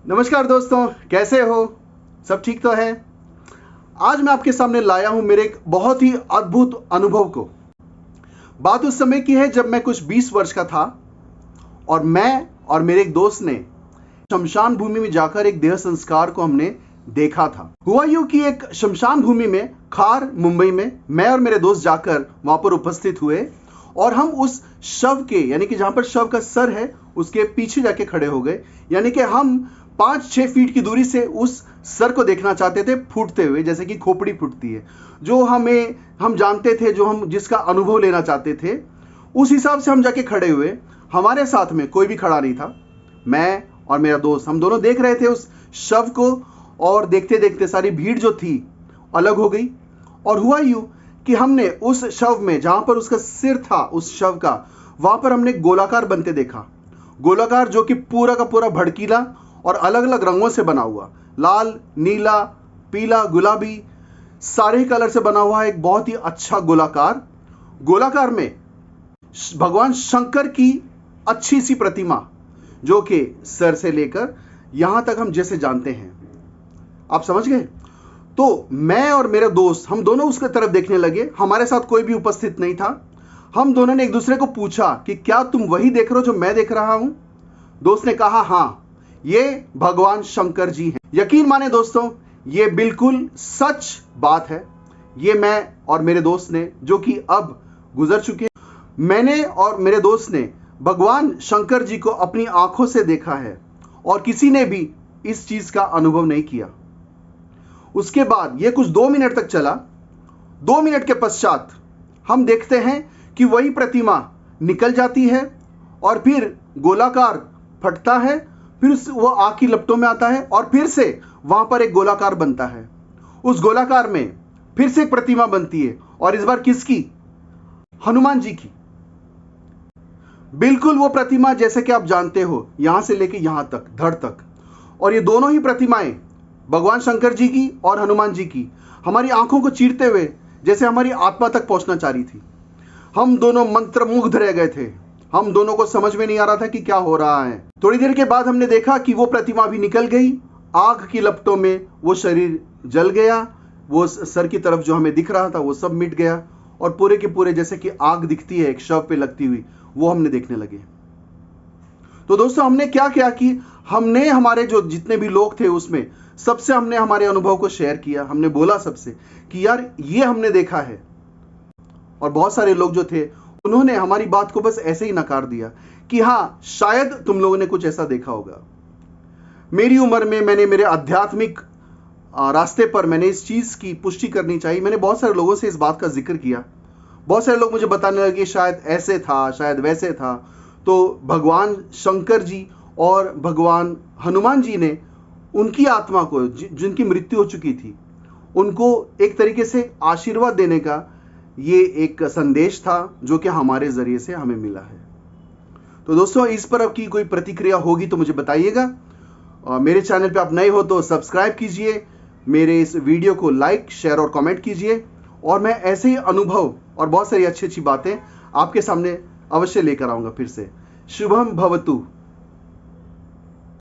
नमस्कार दोस्तों, कैसे हो? सब ठीक तो है? आज मैं आपके सामने लाया हूं मेरे एक बहुत ही अद्भुत अनुभव को। बात उस समय की है जब मैं कुछ 20 वर्ष का था और मैं और मेरे एक दोस्त ने शमशान भूमि में जाकर एक देह संस्कार को हमने देखा था। हुआ यूं कि एक शमशान भूमि में खार मुंबई में मैं और मेरे दोस्त जाकर वहां पर उपस्थित हुए और हम उस शव के यानी कि जहां पर शव का सर है उसके पीछे जाके खड़े हो गए। यानी कि हम 5-6 फीट की दूरी से उस सर को देखना चाहते थे फूटते हुए, जैसे कि खोपड़ी फूटती है। जो हम जानते थे, जो हम जिसका अनुभव लेना चाहते थे, उस हिसाब से हम जाके खड़े हुए। हमारे साथ में कोई भी खड़ा नहीं था। मैं और मेरा दोस्त, हम दोनों देख रहे थे उस शव को और देखते देखते सारी भीड़ जो थी अलग हो गई। और हुआ यूं कि हमने उस शव में, जहां पर उसका सिर था उस शव का, वहां पर हमने गोलाकार बनते देखा। गोलाकार जो कि पूरा का पूरा भड़कीला और अलग अलग रंगों से बना हुआ, लाल, नीला, पीला, गुलाबी, सारे कलर से बना हुआ एक बहुत ही अच्छा गोलाकार में भगवान शंकर की अच्छी सी प्रतिमा, जो कि सर से लेकर यहां तक हम जैसे जानते हैं। आप समझ गए? तो मैं और मेरे दोस्त, हम दोनों उसके तरफ देखने लगे। हमारे साथ कोई भी उपस्थित नहीं था। हम दोनों ने एक दूसरे को पूछा कि क्या तुम वही देख रहे हो जो मैं देख रहा हूं? दोस्त ने कहा, हां, ये भगवान शंकर जी हैं। यकीन माने दोस्तों, ये बिल्कुल सच बात है। ये मैं और मेरे दोस्त ने, जो कि अब गुजर चुके, मैंने और मेरे दोस्त ने भगवान शंकर जी को अपनी आंखों से देखा है और किसी ने भी इस चीज का अनुभव नहीं किया। उसके बाद ये कुछ 2 मिनट तक चला। 2 मिनट के पश्चात हम देखते हैं कि वही प्रतिमा निकल जाती है और फिर गोलाकार फटता है, फिर वो आग की लपटों में आता है और फिर से वहां पर एक गोलाकार बनता है। उस गोलाकार में फिर से एक प्रतिमा बनती है और इस बार किसकी? हनुमान जी की। बिल्कुल वो प्रतिमा जैसे कि आप जानते हो, यहां से लेके यहां तक, धड़ तक। और ये दोनों ही प्रतिमाएं भगवान शंकर जी की और हनुमान जी की हमारी आंखों को चीरते हुए जैसे हमारी आत्मा तक पहुंचना चाह रही थी। हम दोनों मंत्रमुग्ध रह गए थे। हम दोनों को समझ में नहीं आ रहा था कि क्या हो रहा है। थोड़ी देर के बाद हमने देखा कि वो प्रतिमा भी निकल गई। आग की लपटों में वो शरीर जल गया। वो सर की तरफ जो हमें दिख रहा था वो सब मिट गया और पूरे के पूरे जैसे कि आग दिखती है एक शव पे लगती हुई, वो हमने देखने लगे। तो दोस्तों, हमने क्या किया कि हमने हमारे जो जितने भी लोग थे उसमें सबसे हमने हमारे अनुभव को शेयर किया। हमने बोला सबसे कि यार, ये हमने देखा है। और बहुत सारे लोग जो थे उन्होंने हमारी बात को बस ऐसे ही नकार दिया कि हाँ, शायद तुम लोगों ने कुछ ऐसा देखा होगा। मेरी उम्र में मैंने मेरे आध्यात्मिक रास्ते पर मैंने इस चीज की पुष्टि करनी चाहिए। मैंने बहुत सारे लोगों से इस बात का जिक्र किया। बहुत सारे लोग मुझे बताने लगे शायद ऐसे था, शायद वैसे था। तो भगवान शंकर जी और भगवान हनुमान जी ने उनकी आत्मा को, जिनकी मृत्यु हो चुकी थी, उनको एक तरीके से आशीर्वाद देने का ये एक संदेश था जो कि हमारे जरिए से हमें मिला है। तो दोस्तों, इस पर आपकी कोई प्रतिक्रिया होगी तो मुझे बताइएगा। मेरे चैनल पे आप नए हो तो सब्सक्राइब कीजिए, मेरे इस वीडियो को लाइक, शेयर और कमेंट कीजिए और मैं ऐसे ही अनुभव और बहुत सारी अच्छी अच्छी बातें आपके सामने अवश्य लेकर आऊंगा फिर से। शुभम भवतु।